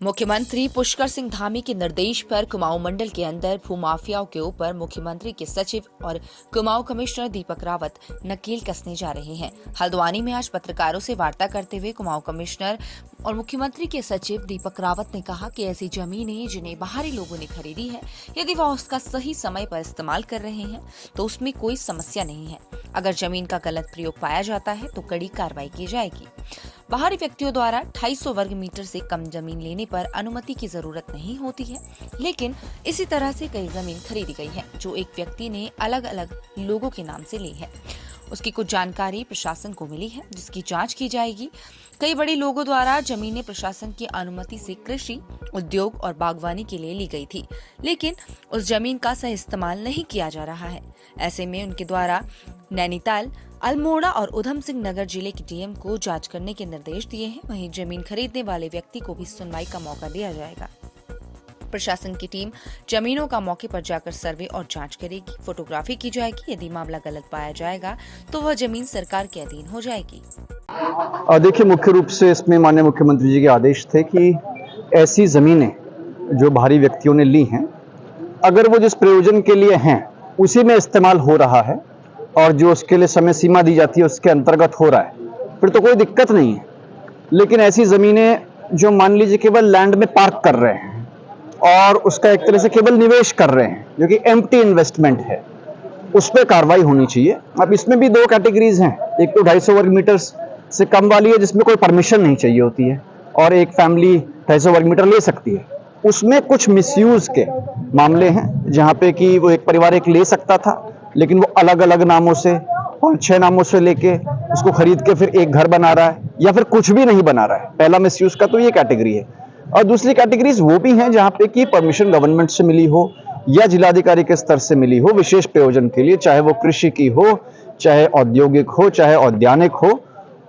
मुख्यमंत्री पुष्कर सिंह धामी के निर्देश पर कुमाऊं मंडल के अंदर भूमाफियाओं के ऊपर मुख्यमंत्री के सचिव और कुमाऊं कमिश्नर दीपक रावत नकेल कसने जा रहे हैं। हल्द्वानी में आज पत्रकारों से वार्ता करते हुए कुमाऊं कमिश्नर और मुख्यमंत्री के सचिव दीपक रावत ने कहा कि ऐसी जमीनें जिन्हें बाहरी लोगों ने खरीदी है, यदि वह उसका सही समय पर इस्तेमाल कर रहे हैं तो उसमें कोई समस्या नहीं है। अगर जमीन का गलत प्रयोग पाया जाता है तो कड़ी कार्रवाई की जाएगी। बाहरी व्यक्तियों द्वारा 250 वर्ग मीटर से कम जमीन लेने पर अनुमति की जरूरत नहीं होती है, लेकिन इसी तरह से कई जमीन खरीदी गई है जो एक व्यक्ति ने अलग अलग लोगों के नाम से ली है। उसकी कुछ जानकारी प्रशासन को मिली है जिसकी जांच की जाएगी। कई बड़े लोगों द्वारा जमीनें प्रशासन की अनुमति से कृषि, उद्योग और बागवानी के लिए ली गई थी, लेकिन उस जमीन का सही इस्तेमाल नहीं किया जा रहा है। ऐसे में उनके द्वारा नैनीताल, अल्मोड़ा और उधम सिंह नगर जिले के डीएम को जांच करने के निर्देश दिए हैं। वहीं जमीन खरीदने वाले व्यक्ति को भी सुनवाई का मौका दिया जाएगा। प्रशासन की टीम जमीनों का मौके पर जाकर सर्वे और जांच करेगी, फोटोग्राफी की जाएगी। यदि मामला गलत पाया जाएगा तो वह जमीन सरकार के अधीन हो जाएगी। देखिए, मुख्य रूप से इसमें माननीय मुख्यमंत्री जी के आदेश थे कि ऐसी जमीनें जो बाहरी व्यक्तियों ने ली हैं, अगर वो जिस प्रयोजन के लिए हैं उसी में इस्तेमाल हो रहा है और जो उसके लिए समय सीमा दी जाती है उसके अंतर्गत हो रहा है, फिर तो कोई दिक्कत नहीं है। लेकिन ऐसी जमीनें जो मान लीजिए केवल लैंड में पार्क कर रहे हैं और उसका एक तरह से केवल निवेश कर रहे हैं, जो कि एम्प्टी इन्वेस्टमेंट है, उस पर कार्रवाई होनी चाहिए। अब इसमें भी दो कैटेगरीज हैं। एक तो 250 वर्ग मीटर से कम वाली है जिसमें कोई परमिशन नहीं चाहिए होती है, और एक फैमिली 250 वर्ग मीटर ले सकती है। उसमें कुछ मिसयूज के मामले हैं जहाँ पे कि वो एक परिवार एक ले सकता था, लेकिन वो अलग अलग नामों से 5-6 नामों से लेके उसको खरीद के फिर एक घर बना रहा है या फिर कुछ भी नहीं बना रहा है। पहला मिसयूज का तो ये कैटेगरी है। और दूसरी कैटेगरीज वो भी हैं जहाँ पे कि परमिशन गवर्नमेंट से मिली हो या जिलाधिकारी के स्तर से मिली हो विशेष प्रयोजन के लिए, चाहे वो कृषि की हो, चाहे औद्योगिक हो, चाहे औद्यानिक हो,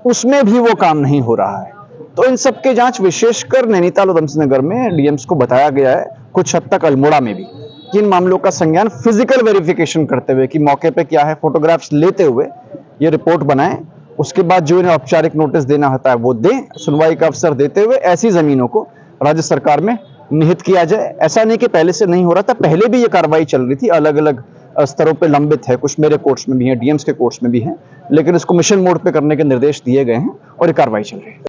उसमें भी वो काम नहीं हो रहा है। तो इन सब के जांच विशेषकर नैनीताल उधम सिंह नगर में डीएम्स को बताया गया है, कुछ हद तक अल्मोड़ा में भी, कि इन मामलों का संज्ञान फिजिकल वेरिफिकेशन करते हुए कि मौके पे क्या है, फोटोग्राफ्स लेते हुए ये रिपोर्ट बनाएं। उसके बाद जो इन्हें औपचारिक नोटिस देना होता है वो दें, सुनवाई का अवसर देते हुए ऐसी जमीनों को राज्य सरकार में निहित किया जाए। ऐसा नहीं कि पहले से नहीं हो रहा था, पहले भी ये कार्रवाई चल रही थी, अलग अलग स्तरों पे लंबित है, कुछ मेरे कोर्ट्स में भी है, डीएम्स के कोर्ट्स में भी है, लेकिन इसको मिशन मोड पे करने के निर्देश दिए गए हैं और ये कार्रवाई चल रही है।